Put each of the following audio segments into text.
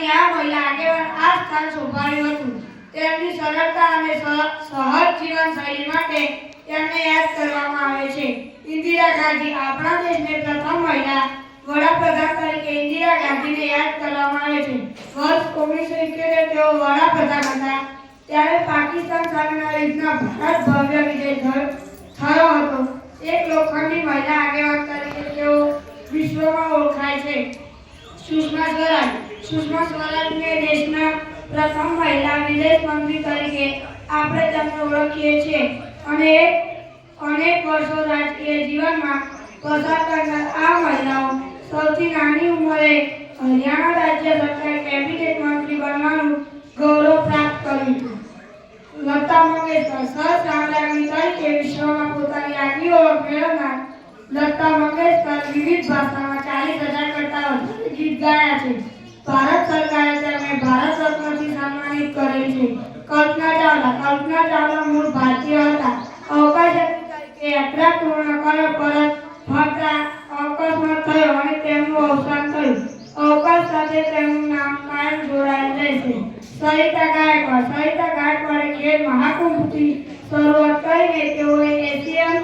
વિસ્તારની આ મહિલા આગેવાન આ સ્થાન શોભાવ્યું હતું. તેમની સરળતા અને સહજ જીવનશૈલી માટે તેમને યાદ કરવામાં આવે છે. ઇન્દિરા ગાંધી આપણા દેશની પ્રથમ મહિલા વડાપ્રધાન તરીકે ઇન્દિરા ગાંધીને યાદ કરવામાં આવે છે. વર્ષ 1971 તેઓ વડાપ્રધાન હતા ત્યારે પાકિસ્તાન સામેના યુદ્ધમાં ભારત ભવ્ય વિજય થયો હતો. એક લોખંડી મહિલા આગેવાન તરીકે તેઓ વિશ્વમાં ઓળખાય છે. સુષ્મા સ્વરાજને દેશના પ્રથમ મહિલા વિદેશ મંત્રી તરીકે આપણે તેમને ઓળખીએ છીએ અને અનેક વર્ષો રાજકીય જીવનમાં પસાર કરનાર આ મહિલાઓ સૌથી નાની ઉંમરે હરિયાણા રાજ્ય સરકાર કેબિનેટ મંત્રી બનવાનું ગૌરવ પ્રાપ્ત કર્યું. લતા મંગેશકર સહસામ્રાજ્ઞી તરીકે વિશ્વમાં પોતાની આગવી ઓળખ મેળવનાર લતા મંગેશકર વિવિધ ભાષામાં 40,000 કરતા વધુ ગીત ગાયા છે. ભારત સરકારે તેમને ભારત રત્નથી સન્માનિત કરેલ છે. કલ્પના ચાવલા મૂળ ભારતીય હતા. અવકાશયાત્રી તરીકે યાત્રા પૂર્ણ કર્યા પરત ફરતા અકસ્માત થયો અને તેમનું અવસાન થયું. અવકાશ સાથે તેમનું નામ કાયમ જોડાયેલ રહેશે. સરિતા ગાયકવાડે ખેલ મહાકુંભથી શરૂઆત કરીને તેઓએ એશિયન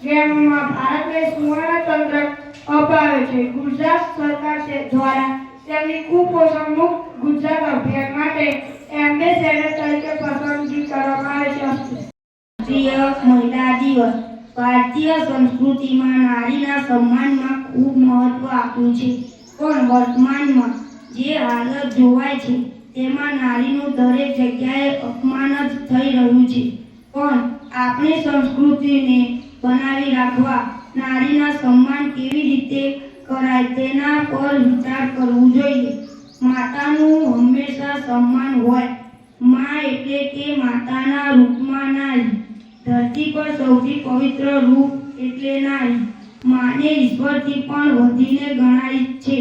ગેમમાં ભારતને સુવર્ણ ચંદ્રક અપાવ્યો છે. ગુજરાત સરકાર દ્વારા તેમની કુપોષણ મુક્ત ગુજરાત અભિયાન માટે એમ્બેસેડર તરીકે પસંદગી કરવામાં આવે છે. રાષ્ટ્રીય મહિલા દિવસ ભારતીય સંસ્કૃતિમાં નારીના સન્માનમાં ખૂબ મહત્વ આપ્યું છે, પણ વર્તમાનમાં જે હાલત જોવાય છે તેમાં નારીનું દરેક જગ્યાએ અપમાન જ થઈ રહ્યું છે. પણ આપણી સંસ્કૃતિને બનાવી રાખવા નારીના સન્માન કેવી રીતે કરાય તેના પર વિચાર કરવું જોઈએ. માતાનું હંમેશા સન્માન હોય. માં એટલે કે માતાના રૂપમાં નારી. ધરતી પર સૌથી પવિત્ર રૂપ એટલે નારી. માને ઈશ્વરથી પણ વધીને ગણાય છે,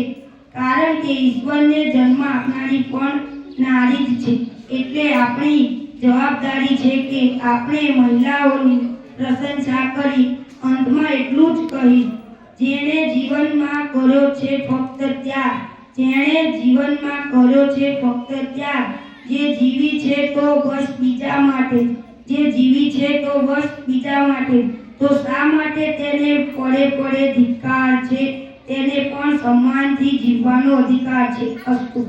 કારણ કે ઈશ્વરને જન્મ આપનારી પણ નારી જ છે. એટલે આપણી જવાબદારી છે કે આપણે મહિલાઓની પ્રશંસા કરી. અંતમાં એટલું જ કહી, જેણે જીવનમાં કર્યો છે ફક્ત ત્યાગ, જેણે જીવનમાં કર્યો છે ફક્ત ત્યાગ, જે જીવી છે તો બસ બીજા માટે, જે જીવી છે તો બસ બીજા માટે, તો શા માટે તેને પડે ધિક્કાર છે? તેને પણ सम्मानથી જીવવાનો અધિકાર છે. અસ્તુ.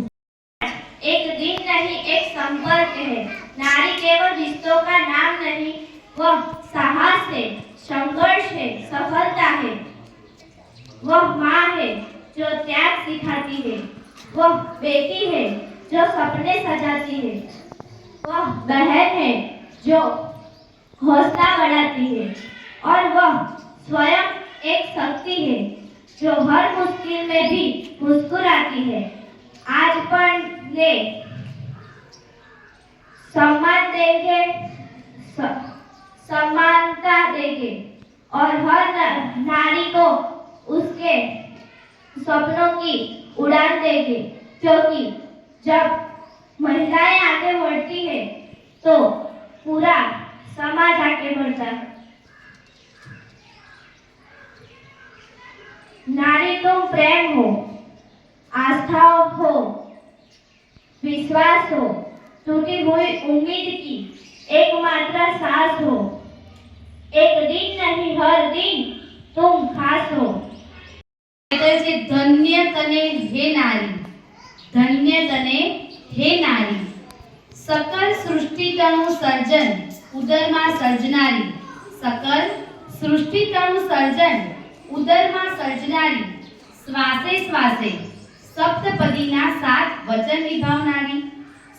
एक दिन नहीं एक संपर्क है. नारी केवल रिश्तों का नाम नहीं, वह साहस है, संघर्ष है, सफलता है. वह माँ है जो त्याग सिखाती है. वह बेटी है जो सपने सजाती है. वह बहन है जो हौसला बढ़ाती है. और वह स्वयं एक शक्ति है जो हर मुश्किल में भी मुस्कुराती है. आज पर ले सम्मान देंगे, समानता देंगे और हर नारी को उसके सपनों की उड़ान देंगे, क्योंकि जब महिलाएं आगे बढ़ती है तो पूरा समाज आगे बढ़ता है. नारी तुम प्रेम हो, आस्था हो, विश्वास हो, टूटी हुई उम्मीद की एकमात्र सांस हो. एक दिन नहीं हर दिन तुम खास हो. धन्य तने हे नारी, धन्य तने हे नारी. सकल सृष्टितनु सर्जन उदरमा सर्जनारी. सकल सृष्टितनु सर्जन उदरमा सर्जनारी. श्वासे श्वासे सप्तपदीना 7 वचन निभावनारी.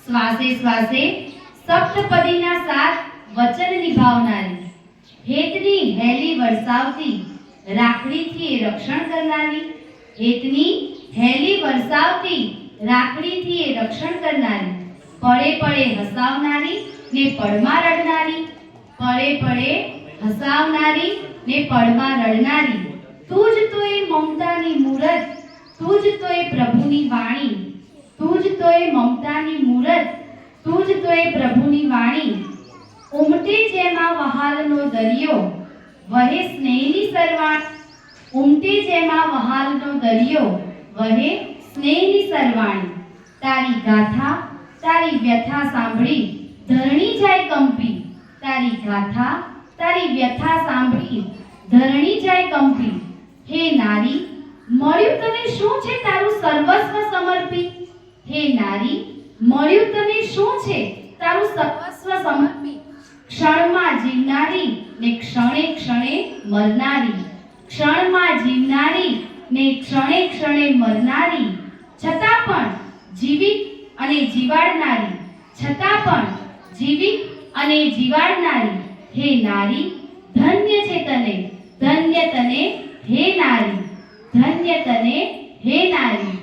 श्वासे श्वासे सप्तपदीना 7 वचन निभावनारी. હેતની હેલી વરસાવતી રાખડીથી રક્ષણ કરનારી. હેતની હેલી વરસાવતી રાખડીથી રક્ષણ કરનારી. પળે પળે હસાવનારી ને પળમાં રડનારી. પળે પળે હસાવનારી ને પળમાં રડનારી. તું જ તો એ મમતાની મૂરત, તું જ તો એ પ્રભુની વાણી. તું જ તો એ મમતાની મૂરત, તું જ તો એ પ્રભુની વાણી. ઉમટે જેમાં વહાલનો દરિયો વહે સ્નેહની સરવાણ. ઉમટે જેમાં વહાલનો દરિયો વહે સ્નેહની સરવાણી. તારી ગાથા તારી વ્યથા સાંભળી ધરણી જાય કંપી. તારી ગાથા તારી વ્યથા સાંભળી ધરણી જાય કંપી. હે નારી, મળ્યું તને શું છે તારું સર્વસ્વ સમર્પી. હે નારી, મળ્યું તને શું છે તારું સર્વસ્વ સમર્પી. ક્ષણમાં જીવનારી ને ક્ષણે ક્ષણે મરનારી. ક્ષણમાં જીવનારી ને ક્ષણે ક્ષણે મરનારી, છતાં પણ જીવિત અને જીવાડનારી. છતાં પણ જીવિત અને જીવાડનારી. હે નારી, ધન્ય છે તને, ધન્ય તને હે નારી, ધન્ય તને હે નારી.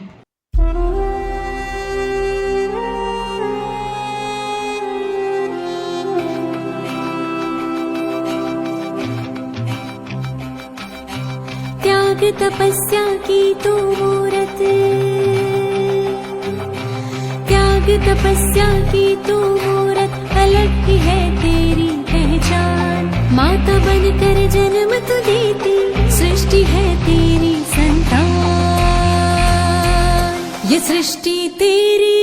त्याग तपस्या की तू मूरत, त्याग तपस्या की तू मूरत, अलग ही है तेरी पहचान. माता बनकर जन्म तू देती, सृष्टि है तेरी संतान. ये सृष्टि तेरी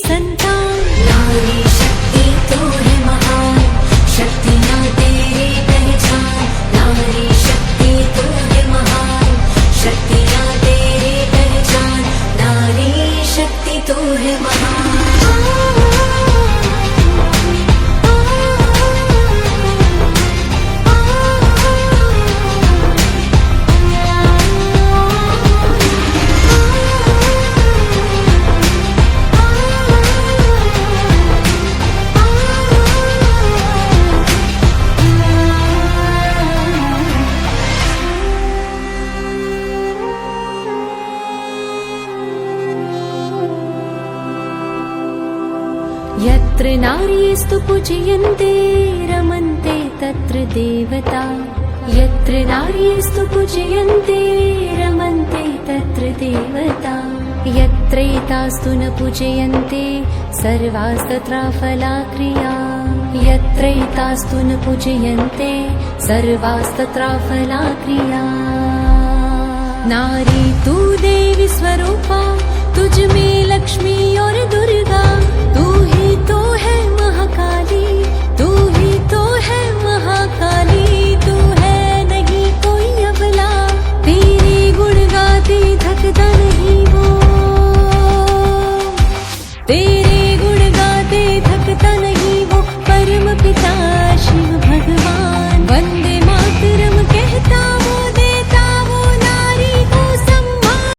संतान. नारी शक्ति तू है महान, शक्तियाँ तेरी पहचान. नारी शक्ति तू है महान, शक्तियाँ तेरी पहचान. नारी शक्ति तू है महान. यत्र नार्यस्तु पूजयन्ते रमन्ते तत्र देवता. यत्र नार्यस्तु पूजयन्ते रमन्ते तत्र देवता. यत्रैतास्तु न पूजयन्ते सर्वास्तत्राफलाक्रिया. यत्रैतास्तु न पूजयन्ते सर्वास्तत्राफलाक्रिया. नारी तू देवी स्वरूपा, तुझ में लक्ष्मी और दुर्गा. तू ही तो है महाकाली,